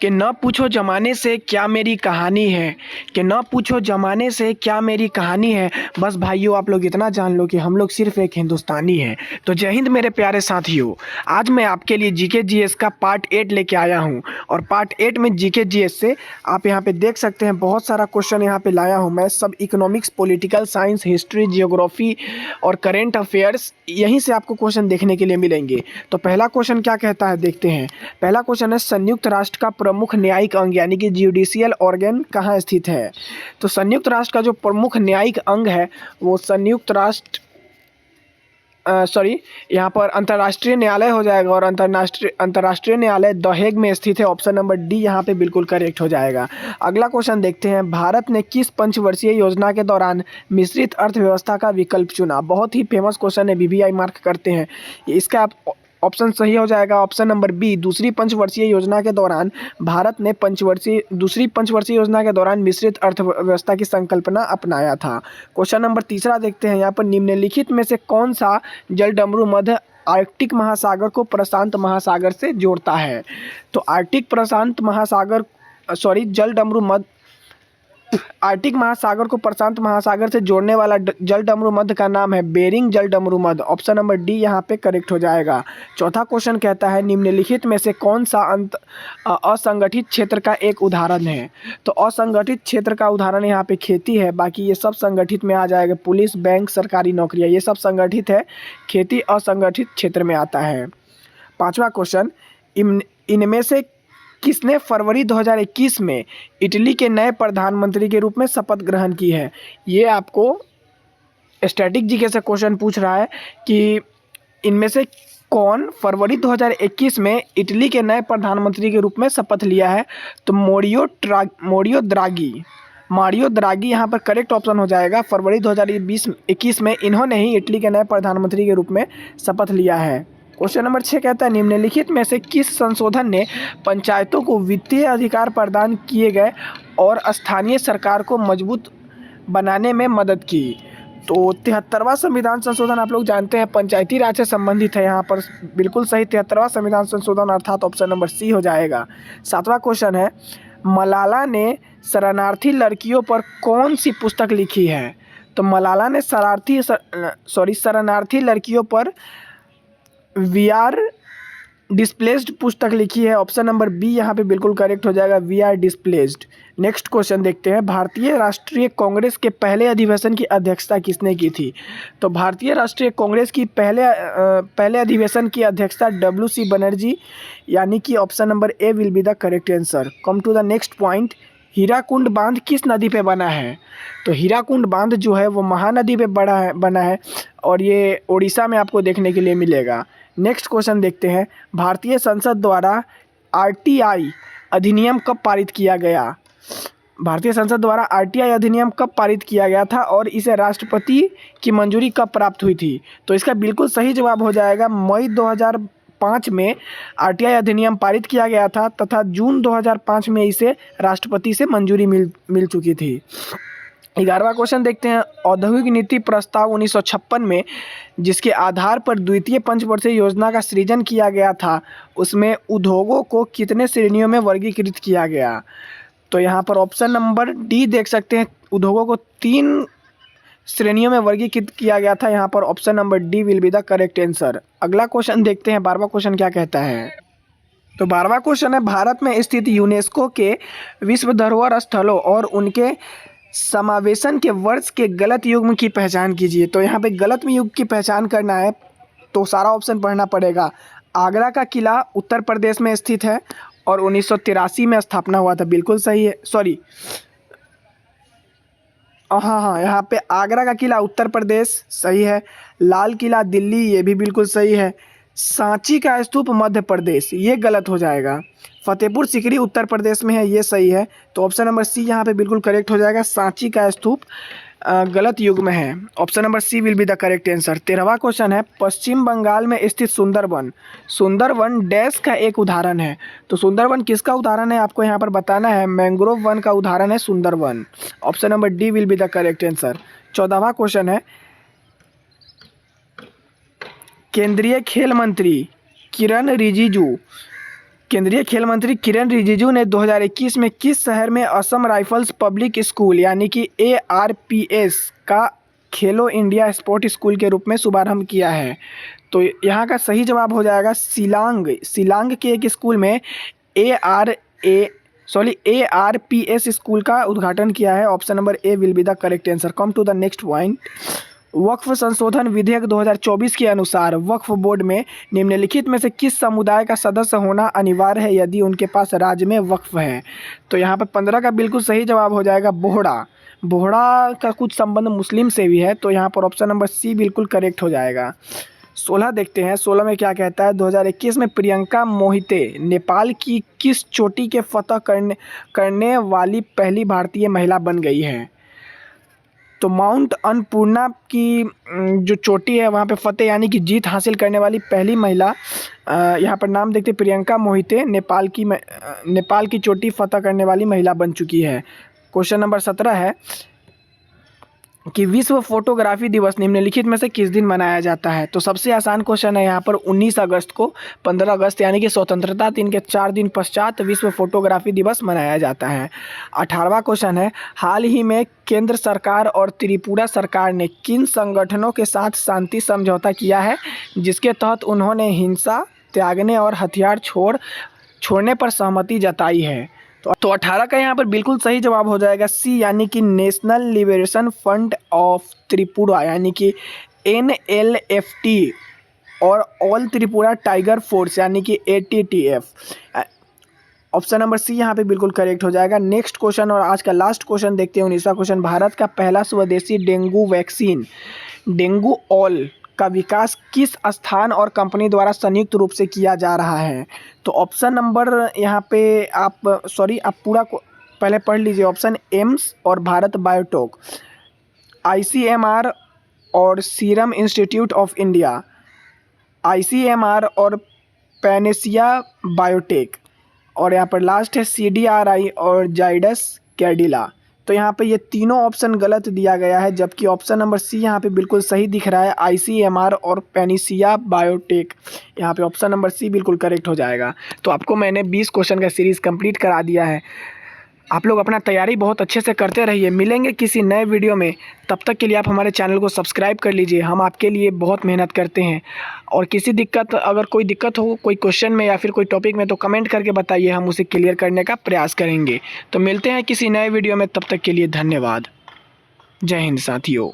कि न पूछो ज़माने से क्या मेरी कहानी है, कि न पूछो ज़माने से क्या मेरी कहानी है। बस भाइयों आप लोग इतना जान लो कि हम लोग सिर्फ़ एक हिंदुस्तानी हैं। तो जय हिंद मेरे प्यारे साथियों। आज मैं आपके लिए जीके जीएस का पार्ट 8 लेके आया हूँ और पार्ट 8 में जीके जीएस से आप यहाँ पे देख सकते हैं बहुत सारा क्वेश्चन यहाँ पे लाया हूँ मैं। सब economics, political science, history, geography और करेंट अफेयर्स यहीं से आपको क्वेश्चन देखने के लिए मिलेंगे। तो पहला क्वेश्चन क्या कहता है देखते हैं। पहला क्वेश्चन है संयुक्त राष्ट्र का प्रमुख न्यायिक अंग यानी कि जुडिशियल ऑर्गन कहाँ स्थित है। तो संयुक्त राष्ट्र का जो प्रमुख न्यायिक अंग है वो संयुक्त राष्ट्र यहाँ पर अंतर्राष्ट्रीय न्यायालय हो जाएगा और अंतर्राष्ट्रीय न्यायालय द हेग में स्थित है। ऑप्शन नंबर डी यहाँ पे बिल्कुल करेक्ट हो जाएगा। अगला क्वेश्चन देखते हैं। भारत ने किस पंचवर्षीय योजना के दौरान मिश्रित अर्थव्यवस्था का विकल्प चुना। बहुत ही फेमस क्वेश्चन है, बीबीआई मार्क करते हैं। इसका ऑप्शन सही हो जाएगा ऑप्शन नंबर बी। दूसरी पंचवर्षीय योजना के दौरान भारत ने दूसरी पंचवर्षीय योजना के दौरान मिश्रित अर्थव्यवस्था की संकल्पना अपनाया था। क्वेश्चन नंबर तीसरा देखते हैं। यहाँ पर निम्नलिखित में से कौन सा जलडमरू मध्य आर्कटिक महासागर को प्रशांत महासागर से जोड़ता है। तो आर्कटिक महासागर को प्रशांत महासागर से जोड़ने वाला जलडमरू मध्य का नाम है बेरिंग जलडमरू मध्य। ऑप्शन नंबर डी यहाँ पे करेक्ट हो जाएगा। चौथा क्वेश्चन कहता है निम्नलिखित में से कौन सा असंगठित क्षेत्र का एक उदाहरण है। तो असंगठित क्षेत्र का उदाहरण यहाँ पे खेती है, बाकी ये सब संगठित में आ जाएगा। पुलिस, बैंक, सरकारी नौकरियाँ ये सब संगठित है, खेती असंगठित क्षेत्र में आता है। पांचवा क्वेश्चन, इनमें से किसने फरवरी 2021 में इटली के नए प्रधानमंत्री के रूप में शपथ ग्रहण की है। ये आपको स्टैटिक जीके से क्वेश्चन पूछ रहा है कि इनमें से कौन फरवरी 2021 में इटली के नए प्रधानमंत्री के रूप में शपथ लिया है। तो मारियो द्रागी यहाँ पर करेक्ट ऑप्शन हो जाएगा। फरवरी 2021 में इन्होंने ही इटली के नए प्रधानमंत्री के रूप में शपथ लिया है। क्वेश्चन नंबर 6 कहता है निम्नलिखित में से किस संशोधन ने पंचायतों को वित्तीय अधिकार प्रदान किए गए और स्थानीय सरकार को मजबूत बनाने में मदद की। तो 73वां संविधान संशोधन आप लोग जानते हैं पंचायती राज से संबंधित है। यहाँ पर बिल्कुल सही 73वां संविधान संशोधन अर्थात ऑप्शन नंबर सी हो जाएगा। 7वां क्वेश्चन है मलाला ने शरणार्थी लड़कियों पर कौन सी पुस्तक लिखी है। तो मलाला ने शरणार्थी लड़कियों पर वी आर डिस्प्लेस्ड पुस्तक लिखी है। ऑप्शन नंबर बी यहाँ पे बिल्कुल करेक्ट हो जाएगा, we are displaced. Next question देखते हैं। भारतीय राष्ट्रीय कांग्रेस के पहले अधिवेशन की अध्यक्षता किसने की थी। तो भारतीय राष्ट्रीय कांग्रेस की पहले अधिवेशन की अध्यक्षता WC बनर्जी, यानी कि option number A will be the correct answer. Come to the next point. Hirakud बांध किस नदी पे बना है। तो हीराकुंड बांध जो है वो महानदी पे बना है और ये उड़ीसा में आपको देखने के लिए मिलेगा। नेक्स्ट क्वेश्चन देखते हैं। भारतीय संसद द्वारा RTI अधिनियम कब पारित किया गया। भारतीय संसद द्वारा RTI अधिनियम कब पारित किया गया था और इसे राष्ट्रपति की मंजूरी कब प्राप्त हुई थी। तो इसका बिल्कुल सही जवाब हो जाएगा मई 2005 में RTI अधिनियम पारित किया गया था तथा जून 2005 में इसे राष्ट्रपति से मंजूरी मिल चुकी थी। 11वां क्वेश्चन देखते हैं। औद्योगिक नीति प्रस्ताव 1956 में जिसके आधार पर द्वितीय पंचवर्षीय योजना का सृजन किया गया था उसमें उद्योगों को कितने श्रेणियों में वर्गीकृत किया गया। तो यहाँ पर ऑप्शन नंबर डी देख सकते हैं, उद्योगों को 3 श्रेणियों में वर्गीकृत किया गया था। यहाँ पर option number D will be the correct answer. अगला क्वेश्चन देखते हैं। 12वां क्वेश्चन क्या कहता है। तो 12वां क्वेश्चन है भारत में स्थित यूनेस्को के विश्व धरोहर स्थलों और उनके समावेशन के वर्ष के गलत युग्म की पहचान कीजिए। तो यहाँ पे गलत युग की पहचान करना है तो सारा ऑप्शन पढ़ना पड़ेगा। आगरा का किला उत्तर प्रदेश में स्थित है और 1983 में स्थापना हुआ था, बिल्कुल सही है। हाँ, यहाँ पे आगरा का किला उत्तर प्रदेश सही है। लाल किला दिल्ली ये भी बिल्कुल सही है। सांची का स्तूप मध्य प्रदेश ये गलत हो जाएगा। फतेहपुर सीकरी उत्तर प्रदेश में है, ये सही है। तो ऑप्शन नंबर सी यहाँ पे बिल्कुल करेक्ट हो जाएगा। सांची का स्तूप गलत युग में है। Option number C will be the correct answer. 13वां क्वेश्चन है पश्चिम बंगाल में स्थित सुंदरवन डैश का एक उदाहरण है। तो सुंदरवन किसका उदाहरण है आपको यहाँ पर बताना है। मैंग्रोव वन का उदाहरण है Sundarban. Option number D will be the correct answer. 14वां क्वेश्चन है केंद्रीय खेल मंत्री किरण रिजिजू केंद्रीय खेल मंत्री किरण रिजिजू ने 2021 में किस शहर में असम राइफल्स पब्लिक स्कूल यानी कि ARPS का खेलो इंडिया स्पोर्ट स्कूल के रूप में शुभारंभ किया है? तो यहाँ का सही जवाब हो जाएगा शिलांग के एक स्कूल में ARPS स्कूल का उद्घाटन किया है। Option number A will be the correct answer. Come to the next point. वक्फ संशोधन विधेयक 2024 के अनुसार वक्फ बोर्ड में निम्नलिखित में से किस समुदाय का सदस्य होना अनिवार्य है यदि उनके पास राज्य में वक्फ है? तो यहाँ पर 15 का बिल्कुल सही जवाब हो जाएगा बोहड़ा का कुछ संबंध मुस्लिम से भी है, तो यहाँ पर ऑप्शन नंबर सी बिल्कुल करेक्ट हो जाएगा। 16 देखते हैं, 16 में क्या कहता है। 2021 में प्रियंका मोहिते नेपाल की किस चोटी के फतह करने वाली पहली भारतीय महिला बन गई है? तो माउंट अन्नपूर्णा की जो चोटी है वहाँ पे फतेह यानी कि जीत हासिल करने वाली पहली महिला, यहाँ पर नाम देखते प्रियंका मोहिते नेपाल की चोटी फतह करने वाली महिला बन चुकी है। क्वेश्चन नंबर 17 है कि विश्व फोटोग्राफी दिवस निम्नलिखित में से किस दिन मनाया जाता है? तो सबसे आसान क्वेश्चन है यहाँ पर 19 अगस्त को। 15 अगस्त यानी कि स्वतंत्रता दिन के 4 दिन पश्चात विश्व फोटोग्राफी दिवस मनाया जाता है। 18वां क्वेश्चन है, हाल ही में केंद्र सरकार और त्रिपुरा सरकार ने किन संगठनों के साथ शांति समझौता किया है जिसके तहत उन्होंने हिंसा त्यागने और हथियार छोड़ने पर सहमति जताई है? तो 18 का यहाँ पर बिल्कुल सही जवाब हो जाएगा सी यानी कि national liberation front of Tripura यानी कि NLFT और ऑल त्रिपुरा टाइगर फोर्स यानी कि ATTF। ऑप्शन नंबर सी यहाँ पे बिल्कुल करेक्ट हो जाएगा। नेक्स्ट क्वेश्चन और आज का लास्ट क्वेश्चन देखते हैं। 19वां क्वेश्चन, भारत का पहला स्वदेशी डेंगू वैक्सीन डेंगू ऑल का विकास किस स्थान और कंपनी द्वारा संयुक्त रूप से किया जा रहा है? तो ऑप्शन नंबर यहाँ पे आप पूरा को पहले पढ़ लीजिए। ऑप्शन एम्स और भारत बायोटेक, ICMR और serum institute of India, ICMR और पैनेसिया बायोटेक, और यहाँ पर लास्ट है CDRI और जाइडस कैडिला। तो यहाँ पे ये तीनों ऑप्शन गलत दिया गया है, जबकि ऑप्शन नंबर सी यहाँ पे बिल्कुल सही दिख रहा है, ICMR और पैनेसिया बायोटेक। यहाँ पे ऑप्शन नंबर सी बिल्कुल करेक्ट हो जाएगा। तो आपको मैंने 20 क्वेश्चन का सीरीज़ कंप्लीट करा दिया है। आप लोग अपना तैयारी बहुत अच्छे से करते रहिए। मिलेंगे किसी नए वीडियो में, तब तक के लिए आप हमारे चैनल को सब्सक्राइब कर लीजिए। हम आपके लिए बहुत मेहनत करते हैं। और अगर कोई दिक्कत हो कोई क्वेश्चन में या फिर कोई टॉपिक में, तो कमेंट करके बताइए, हम उसे क्लियर करने का प्रयास करेंगे। तो मिलते हैं किसी नए वीडियो में, तब तक के लिए धन्यवाद। जय हिंद साथियों।